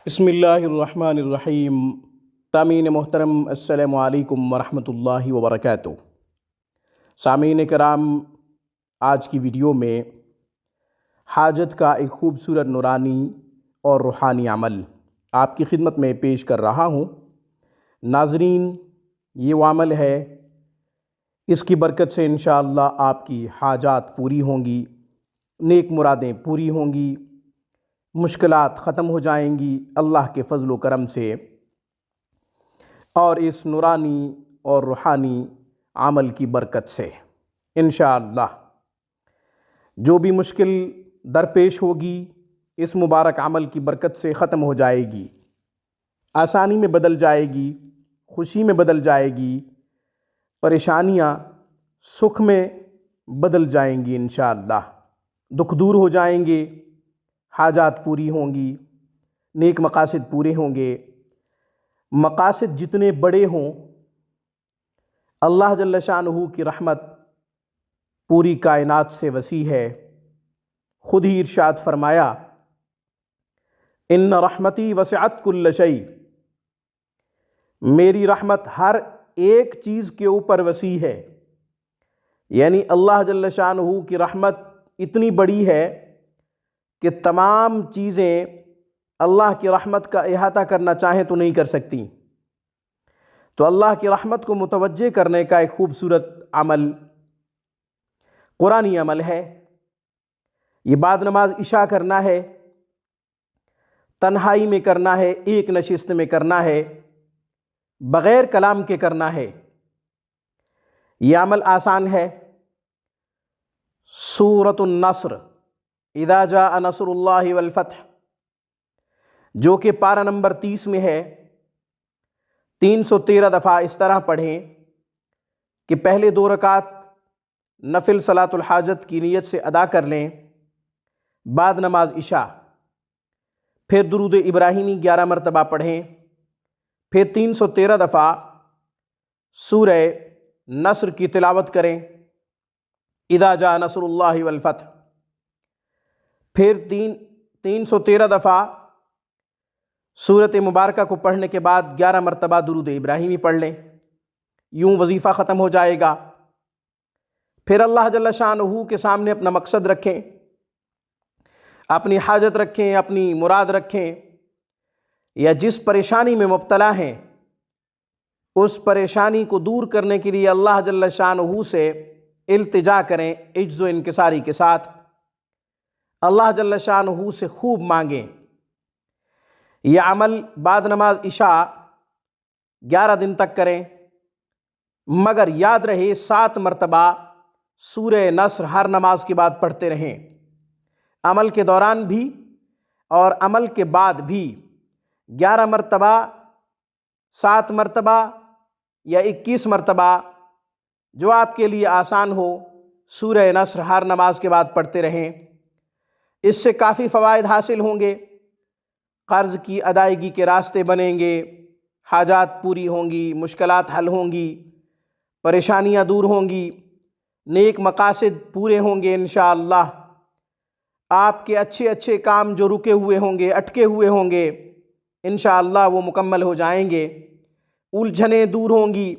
بسم اللہ الرحمن الرحیم۔ سامعین محترم، السلام علیکم ورحمۃ اللہ وبرکاتہ۔ سامعین کرام، آج کی ویڈیو میں حاجت کا ایک خوبصورت نورانی اور روحانی عمل آپ کی خدمت میں پیش کر رہا ہوں۔ ناظرین، یہ وہ عمل ہے، اس کی برکت سے انشاءاللہ آپ کی حاجات پوری ہوں گی، نیک مرادیں پوری ہوں گی، مشکلات ختم ہو جائیں گی اللہ کے فضل و کرم سے، اور اس نورانی اور روحانی عمل کی برکت سے انشاءاللہ جو بھی مشکل درپیش ہوگی اس مبارک عمل کی برکت سے ختم ہو جائے گی، آسانی میں بدل جائے گی، خوشی میں بدل جائے گی، پریشانیاں سکھ میں بدل جائیں گی انشاءاللہ، دکھ دور ہو جائیں گے، حاجات پوری ہوں گی، نیک مقاصد پورے ہوں گے۔ مقاصد جتنے بڑے ہوں، اللہ جل شانہ کی رحمت پوری کائنات سے وسیع ہے۔ خود ہی ارشاد فرمایا، ان رحمتی وسعت کل شیء، میری رحمت ہر ایک چیز کے اوپر وسیع ہے۔ یعنی اللہ جل شانہ کی رحمت اتنی بڑی ہے کہ تمام چیزیں اللہ کی رحمت کا احاطہ کرنا چاہیں تو نہیں کر سکتی۔ تو اللہ کی رحمت کو متوجہ کرنے کا ایک خوبصورت عمل قرآنی عمل ہے۔ یہ بعد نماز عشاء کرنا ہے، تنہائی میں کرنا ہے، ایک نشست میں کرنا ہے، بغیر کلام کے کرنا ہے۔ یہ عمل آسان ہے۔ سورۃ النصر، اذا جاء نصر اللہ والفتح، جو کہ پارہ نمبر 30 میں ہے، 313 دفعہ اس طرح پڑھیں کہ پہلے 2 رکعت نفل صلاۃ الحاجت کی نیت سے ادا کر لیں، بعد نماز عشاء پھر درود ابراہیمی 11 مرتبہ پڑھیں، پھر 313 دفعہ سورہ نصر کی تلاوت کریں، اذا جاء نصر اللہ والفتح، پھر 313 دفعہ سورۃ مبارکہ کو پڑھنے کے بعد 11 مرتبہ درود ابراہیمی پڑھ لیں۔ یوں وظیفہ ختم ہو جائے گا۔ پھر اللہ جل شانہ کے سامنے اپنا مقصد رکھیں، اپنی حاجت رکھیں، اپنی مراد رکھیں، یا جس پریشانی میں مبتلا ہیں اس پریشانی کو دور کرنے کے لیے اللہ جل شانہ سے التجا کریں، عجز و انکساری کے ساتھ اللہ جل شانہ سے خوب مانگیں۔ یہ عمل بعد نماز عشاء 11 دن تک کریں، مگر یاد رہے 7 مرتبہ سورہ نصر ہر نماز کے بعد پڑھتے رہیں، عمل کے دوران بھی اور عمل کے بعد بھی 11 مرتبہ، 7 مرتبہ یا 21 مرتبہ، جو آپ کے لیے آسان ہو، سورہ نصر ہر نماز کے بعد پڑھتے رہیں۔ اس سے کافی فوائد حاصل ہوں گے، قرض کی ادائیگی کے راستے بنیں گے، حاجات پوری ہوں گی، مشکلات حل ہوں گی، پریشانیاں دور ہوں گی، نیک مقاصد پورے ہوں گے انشاءاللہ۔ آپ کے اچھے کام جو رکے ہوئے ہوں گے، اٹکے ہوئے ہوں گے، انشاءاللہ وہ مکمل ہو جائیں گے، الجھنیں دور ہوں گی،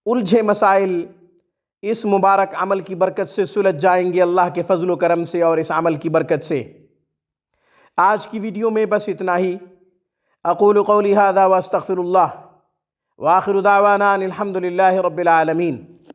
الجھے مسائل اس مبارک عمل کی برکت سے سلجھ جائیں گے اللہ کے فضل و کرم سے اور اس عمل کی برکت سے۔ آج کی ویڈیو میں بس اتنا ہی۔ اقول قولی ھذا واستغفر اللہ، وآخر دعوانا ان الحمد للہ رب العالمین۔